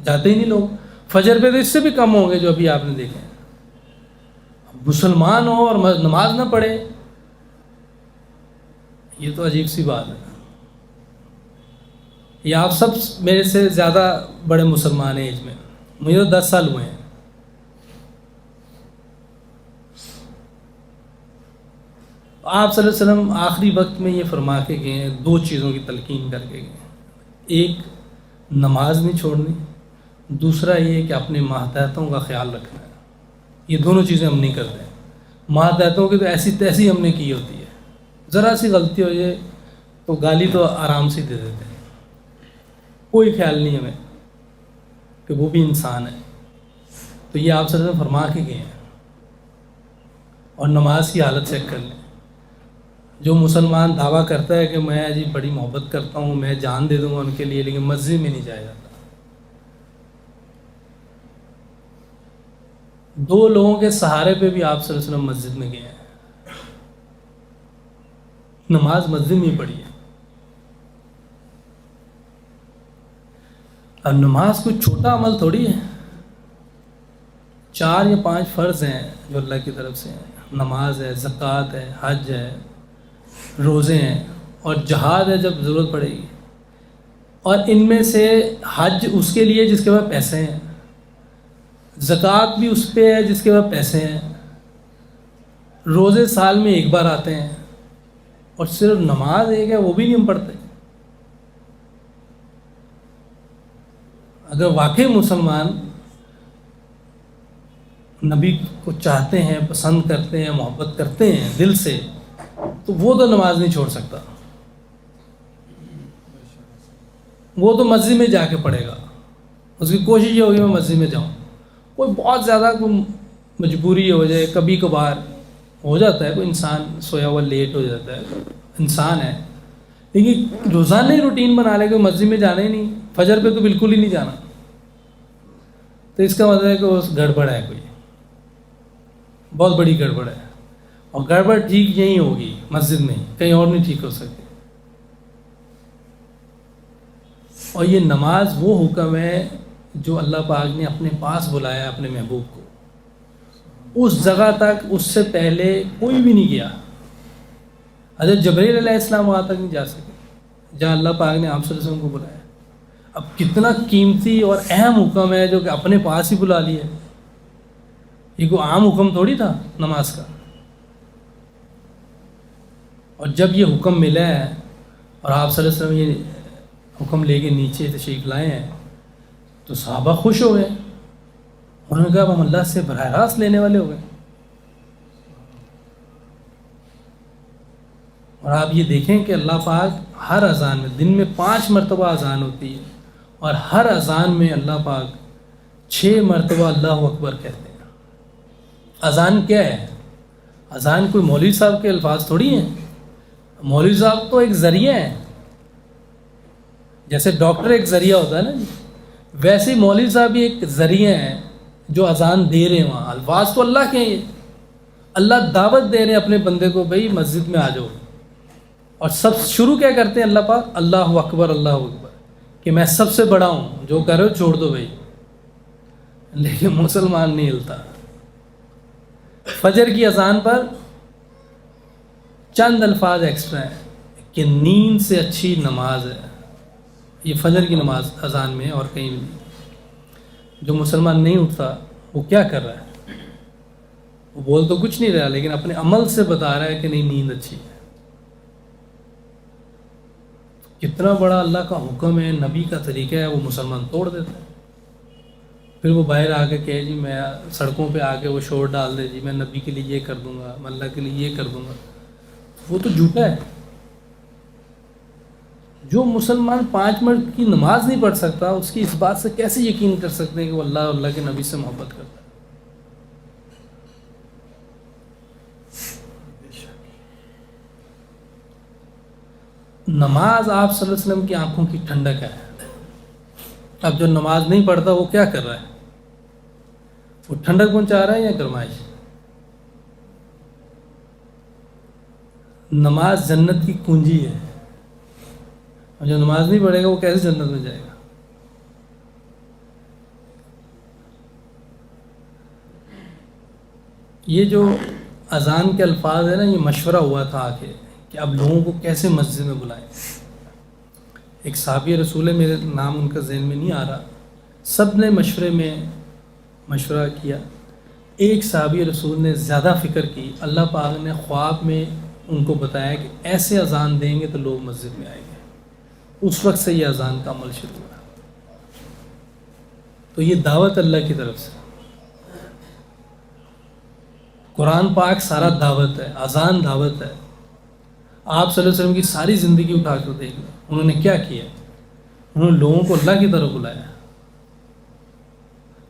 جاتے ہی نہیں لوگ۔ فجر پہ تو اس سے بھی کم ہوں گے جو ابھی آپ نے دیکھے ہیں۔ مسلمان ہو اور نماز نہ پڑھے، یہ تو عجیب سی بات ہے۔ یہ آپ سب میرے سے زیادہ بڑے مسلمان ہیں ایج میں، مجھے تو 10 سال ہوئے ہیں۔ آپ صلی اللہ علیہ وسلم آخری وقت میں یہ فرما کے گئے ہیں، دو چیزوں کی تلقین کر کے گئے ہیں، ایک نماز نہیں چھوڑنی، دوسرا یہ کہ اپنے ماتحتوں کا خیال رکھنا ہے۔ یہ دونوں چیزیں ہم نہیں کرتے ہیں۔ ماتحتوں کی تو ایسی تیسی ہم نے کی ہوتی ہے، ذرا سی غلطی ہو جائے تو گالی تو آرام سے دے دیتے ہیں، کوئی خیال نہیں ہمیں کہ وہ بھی انسان ہے۔ تو یہ آپ صلی اللہ علیہ وسلم فرما کے گئے ہیں۔ اور نماز کی حالت چیک کر لیں، جو مسلمان دعویٰ کرتا ہے کہ میں جی بڑی محبت کرتا ہوں، میں جان دے دوں گا ان کے لیے، لیکن مسجد میں نہیں جایا جاتا۔ دو لوگوں کے سہارے پہ بھی آپ صلی اللہ علیہ وسلم مسجد میں گئے ہیں، نماز مسجد میں ہی پڑھی ہے۔ اب نماز کوئی چھوٹا عمل تھوڑی ہے، 4 یا 5 فرض ہیں جو اللہ کی طرف سے ہیں، نماز ہے، زکوٰۃ ہے، حج ہے، روزے ہیں، اور جہاد ہے جب ضرورت پڑے گی۔ اور ان میں سے حج اس کے لیے جس کے پاس پیسے ہیں، زکوٰۃ بھی اس پہ ہے جس کے پاس پیسے ہیں، روزے سال میں ایک بار آتے ہیں، اور صرف نماز ایک ہے وہ بھی نہیں ہم پڑھتے۔ اگر واقعی مسلمان نبی کو چاہتے ہیں، پسند کرتے ہیں، محبت کرتے ہیں دل سے، تو وہ تو نماز نہیں چھوڑ سکتا، وہ تو مسجد میں جا کے پڑھے گا۔ اس کی کوشش یہ ہوگی میں مسجد میں جاؤں۔ کوئی بہت زیادہ کوئی مجبوری ہو جائے، کبھی کبھار ہو جاتا ہے، کوئی انسان سویا ہوا لیٹ ہو جاتا ہے، انسان ہے، لیکن روزانہ ہی روٹین بنا لے کہ مسجد میں جانا ہی نہیں، فجر پہ تو بالکل ہی نہیں جانا، تو اس کا مطلب ہے کہ وہ گڑبڑ ہے، کوئی بہت بڑی گڑبڑ ہے۔ اور گڑبڑ ٹھیک یہیں ہوگی مسجد میں، کہیں اور نہیں ٹھیک ہو سکتی۔ اور یہ نماز وہ حکم ہے جو اللہ پاک نے اپنے پاس بلایا اپنے محبوب کو، اس جگہ تک اس سے پہلے کوئی بھی نہیں گیا۔ حضرت جبرائیل علیہ السلام وہاں تک نہیں جا سکے جہاں اللہ پاک نے آپ صلی اللہ علیہ وسلم کو بلایا۔ اب کتنا قیمتی اور اہم حکم ہے جو کہ اپنے پاس ہی بلا لیا۔ یہ کوئی عام حکم تھوڑی تھا نماز کا۔ اور جب یہ حکم ملا ہے اور آپ صلی اللہ علیہ وسلم یہ حکم لے کے نیچے تشریف لائے ہیں تو صحابہ خوش ہو گئے، انہوں نے کہا ہم اللہ سے براہ راست لینے والے ہو گئے۔ اور آپ یہ دیکھیں کہ اللہ پاک ہر اذان میں، دن میں 5 مرتبہ اذان ہوتی ہے، اور ہر اذان میں اللہ پاک 6 مرتبہ اللہ اکبر کہتے ہیں۔ اذان کیا ہے؟ اذان کوئی مولوی صاحب کے الفاظ تھوڑی ہیں. مولوی صاحب تو ایک ذریعہ ہیں. جیسے ڈاکٹر ایک ذریعہ ہوتا ہے نا جی، ویسے ہی مولوی صاحب بھی ایک ذریعہ ہیں جو اذان دے رہے ہیں. وہاں الفاظ تو اللہ کے ہیں. اللہ دعوت دے رہے ہیں اپنے بندے کو، بھائی مسجد میں آ جاؤ. اور سب شروع کیا کرتے ہیں اللہ پاک؟ اللہ اکبر اللہ اکبر، کہ میں سب سے بڑا ہوں، جو کرو چھوڑ دو بھائی. لیکن مسلمان نہیں ہلتا. فجر کی اذان پر چند الفاظ ایکسٹرا ہیں کہ نیند سے اچھی نماز ہے. یہ فجر کی نماز اذان میں اور کہیں نہیں. جو مسلمان نہیں اٹھتا وہ کیا کر رہا ہے؟ وہ بول تو کچھ نہیں رہا، لیکن اپنے عمل سے بتا رہا ہے کہ نہیں نیند اچھی ہے. کتنا بڑا اللہ کا حکم ہے، نبی کا طریقہ ہے، وہ مسلمان توڑ دیتا ہے. پھر وہ باہر آ کے کہے جی میں سڑکوں پہ آ کے وہ شور ڈال دے جی میں نبی کے لیے یہ کر دوں گا، میں اللہ کے لیے یہ کر دوں گا. وہ تو جھوٹا ہے. جو مسلمان 5 منٹ کی نماز نہیں پڑھ سکتا، اس کی اس بات سے کیسے یقین کر سکتے ہیں کہ وہ اللہ اور اللہ کے نبی سے محبت کرتا ہے؟ نماز آپ صلی اللہ علیہ وسلم کی آنکھوں کی ٹھنڈک ہے. اب جو نماز نہیں پڑھتا وہ کیا کر رہا ہے؟ وہ ٹھنڈک پہنچا رہا ہے یا گرمائش؟ نماز جنت کی کنجی ہے. اور جو نماز نہیں پڑھے گا وہ کیسے جنت میں جائے گا؟ یہ جو اذان کے الفاظ ہیں نا، یہ مشورہ ہوا تھا آگے کہ اب لوگوں کو کیسے مسجد میں بلائیں. ایک صحابی رسول ہے، میرے نام ان کا ذہن میں نہیں آ رہا، سب نے مشورہ کیا. ایک صحابی رسول نے زیادہ فکر کی. اللہ پاک نے خواب میں ان کو بتایا کہ ایسے اذان دیں گے تو لوگ مسجد میں آئیں گے. اس وقت سے یہ اذان کا عمل شروع ہوا. تو یہ دعوت اللہ کی طرف سے. قرآن پاک سارا دعوت ہے، اذان دعوت ہے. آپ صلی اللہ علیہ وسلم کی ساری زندگی اٹھا کر دیکھ لیں، انہوں نے کیا کیا؟ انہوں نے لوگوں کو اللہ کی طرف بلایا.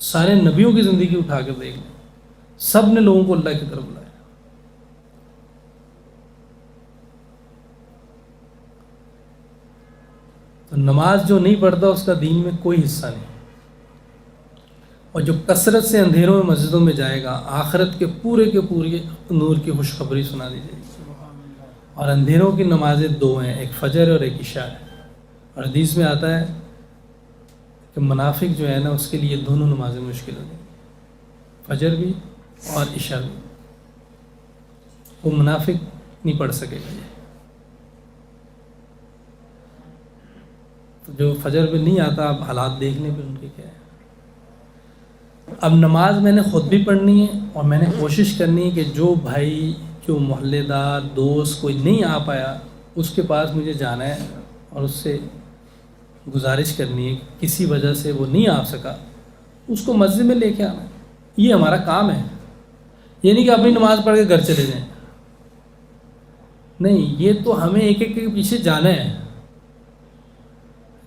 سارے نبیوں کی زندگی اٹھا کر دیکھ لیں، سب نے لوگوں کو اللہ کی طرف بلایا. تو نماز جو نہیں پڑھتا اس کا دین میں کوئی حصہ نہیں. اور جو کثرت سے اندھیروں میں مسجدوں میں جائے گا، آخرت کے پورے نور کی خوشخبری سنا دی جائے گی. اور اندھیروں کی نمازیں 2 ہیں، ایک فجر اور ایک عشاء ہے. اور حدیث میں آتا ہے کہ منافق جو ہے نا، اس کے لیے دونوں نمازیں مشکل ہوتی ہیں، فجر بھی اور عشاء بھی. وہ منافق نہیں پڑھ سکے گا. تو جو فجر میں نہیں آتا، اب حالات دیکھنے پہ ان کے کیا ہے. اب نماز میں نے خود بھی پڑھنی ہے، اور میں نے کوشش کرنی ہے کہ جو بھائی، جو محلے دار، دوست کوئی نہیں آ پایا، اس کے پاس مجھے جانا ہے اور اس سے گزارش کرنی ہے کہ کسی وجہ سے وہ نہیں آ سکا، اس کو مسجد میں لے کے آنا ہے. یہ ہمارا کام ہے. یہ نہیں کہ اپنی نماز پڑھ کے گھر چلے جائیں. نہیں، یہ تو ہمیں ایک ایک کے پیچھے جانا ہے.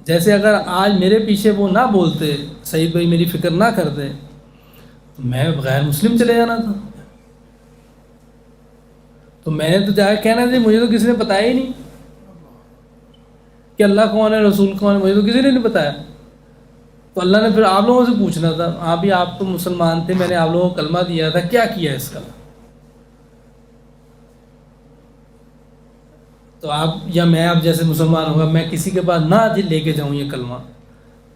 جیسے اگر آج میرے پیچھے وہ نہ بولتے، سعید بھائی میری فکر نہ کرتے، تو میں غیر مسلم چلے جانا تھا. تو میں نے تو جا کے کہنا تھا مجھے تو کسی نے بتایا ہی نہیں کہ اللہ کون ہے، رسول کون ہے، مجھے تو کسی نے نہیں بتایا. تو اللہ نے پھر آپ لوگوں سے پوچھنا تھا. آپ تو مسلمان تھے، میں نے آپ لوگوں کو کلمہ دیا تھا، کیا کیا اس کا؟ تو آپ یا میں اب جیسے مسلمان ہوگا، میں کسی کے پاس نہ لے کے جاؤں یہ کلمہ،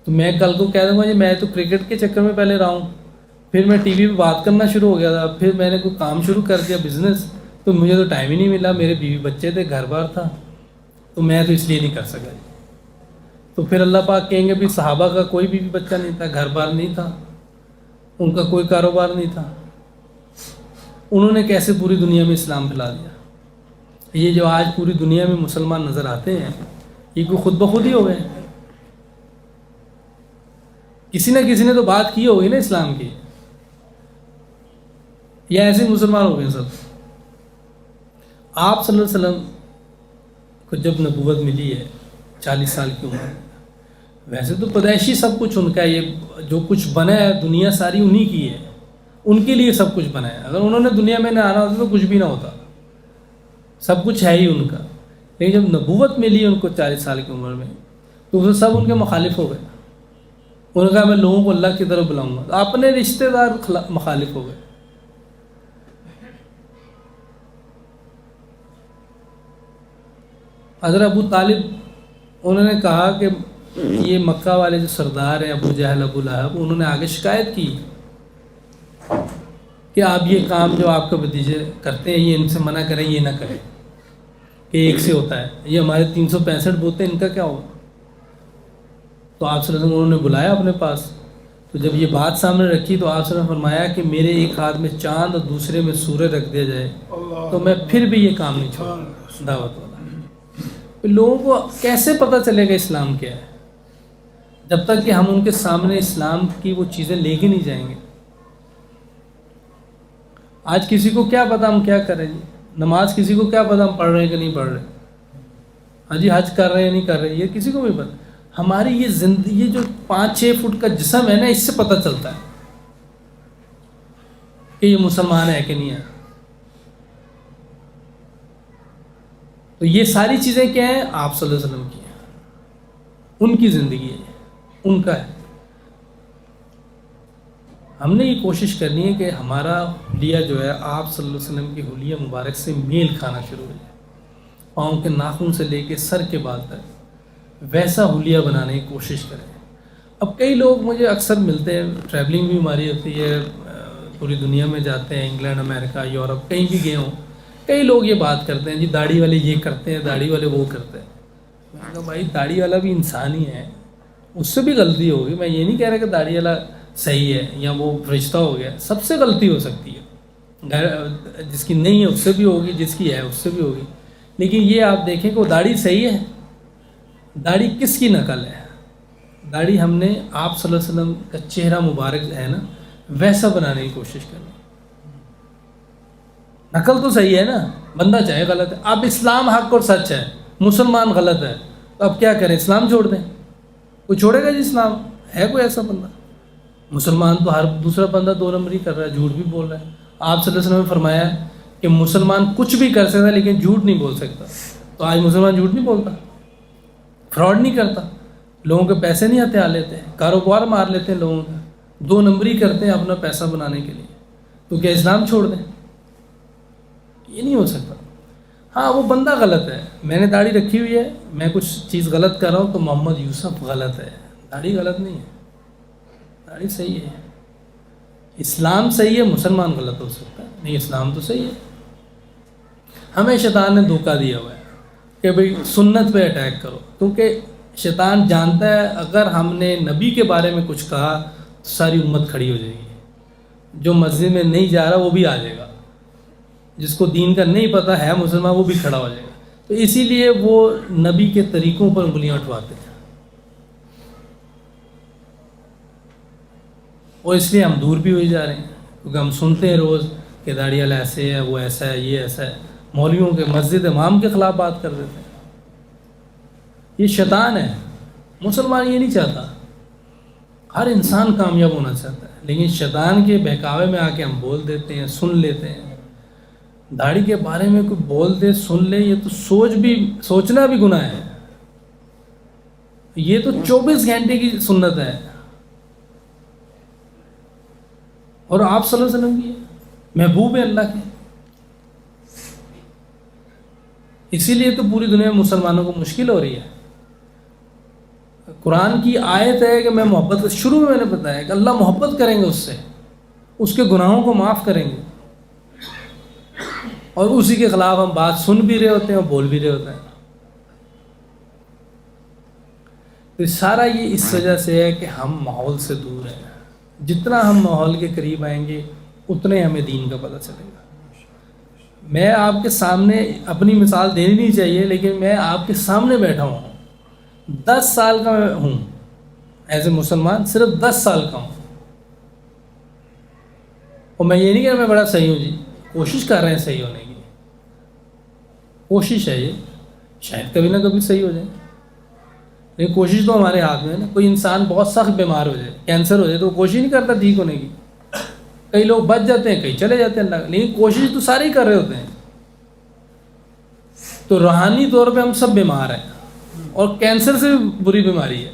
تو میں کل کو کہہ دوں گا جی میں تو کرکٹ کے چکر میں پہلے رہا ہوں، پھر میں ٹی وی پہ بات کرنا شروع ہو گیا تھا، پھر میں نے کوئی کام شروع کر دیا بزنس، تو مجھے تو ٹائم ہی نہیں ملا، میرے بیوی بچے تھے، گھر بار تھا، تو میں تو اس لیے نہیں کر سکا. تو پھر اللہ پاک کہیں گے بھی صحابہ کا کوئی بھی بچہ نہیں تھا، گھر بار نہیں تھا، ان کا کوئی کاروبار نہیں تھا، انہوں نے کیسے پوری دنیا میں اسلام پھیلا دیا؟ یہ جو آج پوری دنیا میں مسلمان نظر آتے ہیں، یہ کوئی خود بخود ہی ہو گئے. کسی نہ کسی نے تو بات کی ہوگی نا اسلام کی، یا ایسے مسلمان ہو گئے سب. آپ صلی اللہ علیہ وسلم کو جب نبوت ملی ہے 40 سال کی عمر، ویسے تو پیدائشی سب کچھ ان کا، یہ جو کچھ بنا ہے دنیا ساری انہی کی ہے، ان کے لیے سب کچھ بنا ہے. اگر انہوں نے دنیا میں نہ آنا ہوتا تو کچھ بھی نہ ہوتا, سب کچھ ہے ہی ان کا. لیکن جب نبوت ملی ان کو 40 سال کی عمر میں, تو وہ سب ان کے مخالف ہو گئے. انہوں نے کہا میں لوگوں کو اللہ کی طرف بلاؤں گا, تو اپنے رشتہ دار مخالف ہو گئے. حضرت ابو طالب انہوں نے کہا کہ یہ مکہ والے جو سردار ہیں ابو جہل ابو لہب, انہوں نے آگے شکایت کی کہ آپ یہ کام جو آپ کے بھتیجے کرتے ہیں یہ ان سے منع کریں, یہ نہ کریں کہ ایک سے ہوتا ہے, یہ ہمارے 365 بوتے ہیں, ان کا کیا ہوگا. تو آپ صلی اللہ علیہ وسلم انہوں نے بلایا اپنے پاس. تو جب یہ بات سامنے رکھی تو آپ صلی اللہ علیہ وسلم نے فرمایا کہ میرے ایک ہاتھ میں چاند اور دوسرے میں سورج رکھ دیا جائے تو میں پھر بھی یہ کام نہیں چھوڑوں گا دعوت والا. لوگوں کو کیسے پتہ چلے گا اسلام کیا ہے جب تک کہ ہم ان کے سامنے اسلام کی وہ چیزیں لے کے نہیں جائیں گے. آج کسی کو کیا پتہ ہم کیا کریں جی, نماز کسی کو کیا پتہ ہم پڑھ رہے ہیں کہ نہیں پڑھ رہے, ہاں جی حج کر رہے ہیں نہیں کر رہے, یہ کسی کو بھی پتہ. ہماری یہ زندگی, یہ جو 5-6 فٹ کا جسم ہے نا, اس سے پتہ چلتا ہے کہ یہ مسلمان ہے کہ نہیں ہے. تو یہ ساری چیزیں کیا ہیں, آپ صلی اللہ علیہ وسلم کی ہیں, ان کی زندگی ہے, ان کا ہے. ہم نے یہ کوشش کرنی ہے کہ ہمارا حلیہ جو ہے آپ صلی اللہ علیہ وسلم کی حلیہ مبارک سے میل کھانا شروع ہو جائے, پاؤں کے ناخن سے لے کے سر کے بال تک ویسا حلیہ بنانے کی کوشش کریں. اب کئی لوگ مجھے اکثر ملتے ہیں, ٹریولنگ بھی ہماری ہوتی ہے, پوری دنیا میں جاتے ہیں, انگلینڈ امریکہ یورپ کہیں بھی گئے ہوں. کئی لوگ یہ بات کرتے ہیں جی داڑھی والے یہ کرتے ہیں, داڑھی والے وہ کرتے ہیں. میں نے کہا بھائی داڑھی والا بھی انسان ہی ہے, اس سے بھی غلطی ہوگی. میں یہ نہیں کہہ رہا کہ داڑھی والا صحیح ہے یا وہ فرشتہ ہو گیا, سب سے غلطی ہو سکتی ہے. جس کی نہیں ہے اس سے بھی ہوگی, جس کی ہے اس سے بھی ہوگی. لیکن یہ آپ دیکھیں کہ وہ داڑھی صحیح ہے. داڑھی کس کی نقل ہے؟ داڑھی ہم نے آپ صلی اللہ علیہ وسلم کا چہرہ مبارک ہے نا, ویسا بنانے کی کوشش کریں. نقل تو صحیح ہے نا, بندہ چاہے غلط ہے. اب اسلام حق اور سچ ہے, مسلمان غلط ہے, تو اب کیا کریں, اسلام چھوڑ دیں؟ کوئی چھوڑے گا جی اسلام؟ ہے کوئی ایسا بندہ؟ مسلمان تو ہر دوسرا بندہ 2 نمبری کر رہا ہے, جھوٹ بھی بول رہا ہے. آپ صلی اللہ علیہ وسلم نے فرمایا کہ مسلمان کچھ بھی کر سکتا ہے لیکن جھوٹ نہیں بول سکتا. تو آج مسلمان جھوٹ نہیں بولتا, فراڈ نہیں کرتا, لوگوں کے پیسے نہیں ہتھیار لیتے, کاروبار مار لیتے ہیں لوگوں کا, 2 نمبری کرتے ہیں اپنا پیسہ بنانے کے لیے. تو کیا اسلام چھوڑ دیں؟ یہ نہیں ہو سکتا. ہاں وہ بندہ غلط ہے, میں نے داڑھی رکھی ہوئی ہے, میں کچھ چیز غلط کر رہا ہوں تو محمد یوسف غلط ہے. داڑھی غلط نہیں ہے, داڑھی صحیح ہے. اسلام صحیح ہے, مسلمان غلط ہو سکتا ہے, نہیں اسلام تو صحیح ہے. ہمیں شیطان نے دھوکہ دیا ہوا ہے کہ بھئی سنت پہ اٹیک کرو, کیونکہ شیطان جانتا ہے اگر ہم نے نبی کے بارے میں کچھ کہا تو ساری امت کھڑی ہو جائے گی. جو مسجد میں نہیں جا رہا وہ بھی آ جائے گا, جس کو دین کا نہیں پتہ ہے مسلمان وہ بھی کھڑا ہو جائے گا. تو اسی لیے وہ نبی کے طریقوں پر انگلیاں اٹھواتے ہیں, اور اس لیے ہم دور بھی ہوئی جا رہے ہیں. کیونکہ ہم سنتے ہیں روز کہ داڑھی والا ایسے ہے, وہ ایسا ہے, یہ ایسا ہے. مولویوں کے مسجد امام کے خلاف بات کر دیتے ہیں. یہ شیطان ہے. مسلمان یہ نہیں چاہتا, ہر انسان کامیاب ہونا چاہتا ہے, لیکن شیطان کے بہکاوے میں آ کے ہم بول دیتے ہیں, سن لیتے ہیں. داڑھی کے بارے میں کوئی بول دے, سن لے, یہ تو سوچنا بھی گناہ ہے. یہ تو 24 گھنٹے کی سنت ہے, اور آپ صلی اللہ علیہ وسلم کی محبوب ہے اللہ کے. اسی لیے تو پوری دنیا میں مسلمانوں کو مشکل ہو رہی ہے. قرآن کی آیت ہے کہ میں محبت, شروع میں نے بتایا کہ اللہ محبت کریں گے اس سے, اس کے گناہوں کو معاف کریں گے, اور اسی کے خلاف ہم بات سن بھی رہے ہوتے ہیں اور بول بھی رہے ہوتے ہیں. تو سارا یہ اس وجہ سے ہے کہ ہم ماحول سے دور ہیں. جتنا ہم ماحول کے قریب آئیں گے اتنے ہمیں دین کا پتہ چلے گا. میں آپ کے سامنے اپنی مثال دینی نہیں چاہیے, لیکن میں آپ کے سامنے بیٹھا ہوں, 10 سال کا میں ہوں ایز اے مسلمان, صرف 10 سال کا ہوں. اور میں یہ نہیں کہہ رہا میں بڑا صحیح ہوں جی, کوشش کر رہے ہیں صحیح ہونے کی, کوشش ہے یہ, شاید کبھی نہ کبھی صحیح ہو جائے, لیکن کوشش تو ہمارے ہاتھ میں ہے نا. کوئی انسان بہت سخت بیمار ہو جائے, کینسر ہو جائے, تو وہ کوشش نہیں کرتا ٹھیک ہونے کی. کئی لوگ بچ جاتے ہیں، کئی چلے جاتے ہیں اللہ، لیکن کوشش تو سارے ہی کر رہے ہوتے ہیں۔ تو روحانی طور پہ ہم سب بیمار ہیں، اور کینسر سے بھی بری بیماری ہے،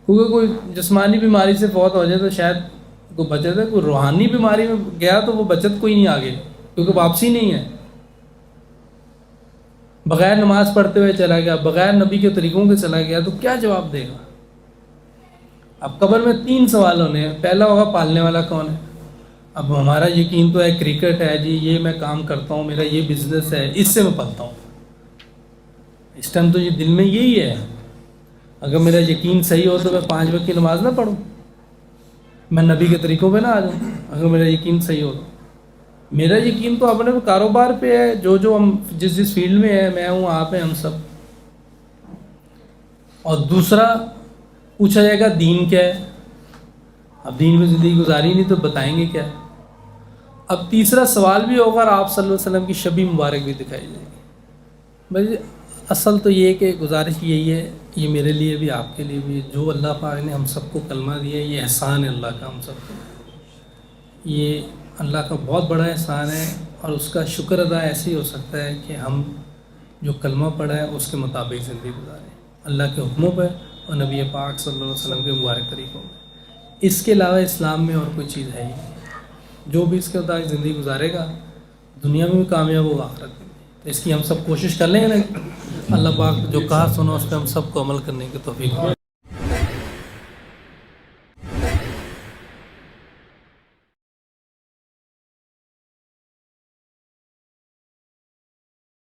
کیونکہ کوئی جسمانی بیماری سے فوت ہو جائے تو شاید کوئی بچت ہے، کوئی روحانی بیماری میں گیا تو وہ بچت کوئی نہیں آگے، کیونکہ واپسی نہیں ہے۔ بغیر نماز پڑھتے ہوئے چلا گیا، بغیر نبی کے طریقوں کے چلا گیا، تو کیا جواب دے گا؟ اب قبر میں 3 سوال ہونے ہیں۔ پہلا ہوگا پالنے والا کون ہے؟ اب ہمارا یقین تو ہے کرکٹ ہے جی، یہ میں کام کرتا ہوں، میرا یہ بزنس ہے، اس سے میں پلتا ہوں، اس ٹائم تو یہ دل میں یہی ہے۔ اگر میرا یقین صحیح ہو تو میں 5 وقت کی نماز نہ پڑھوں، میں نبی کے طریقوں پہ نہ آ جاؤں۔ اگر میرا یقین صحیح ہو تو میرا یقین تو اپنے کاروبار پہ ہے، جو ہم جس فیلڈ میں ہے، میں ہوں، آپ ہیں، ہم سب۔ اور دوسرا پوچھا جائے گا دین کیا ہے؟ اب دین میں زندگی گزاری نہیں تو بتائیں گے کیا؟ اب تیسرا سوال بھی ہوگا، اور آپ صلی اللہ علیہ وسلم کی شبیہ مبارک بھی دکھائی جائے گی۔ بھائی اصل تو یہ کہ گزارش یہی ہے، یہ میرے لیے بھی آپ کے لیے بھی، جو اللہ پاک نے ہم سب کو کلمہ دیا ہے، یہ احسان ہے اللہ کا ہم سب کو، یہ اللہ کا بہت بڑا احسان ہے، اور اس کا شکر ادا ایسے ہی ہو سکتا ہے کہ ہم جو کلمہ پڑھا ہے اس کے مطابق زندگی گزاریں، اللہ کے حکموں پہ اور نبی پاک صلی اللہ علیہ وسلم کے مبارک طریقوں میں۔ اس کے علاوہ اسلام میں اور کوئی چیز ہے ہی نہیں۔ جو بھی اس کے مطابق زندگی گزارے گا، دنیا میں بھی کامیاب ہوگا، آخرت میں بھی۔ تو اس کی ہم سب کوشش کر لیں گے نا، اللہ پاک جو کہا سنا اس پہ ہم سب کو عمل کرنے کی توفیق دے۔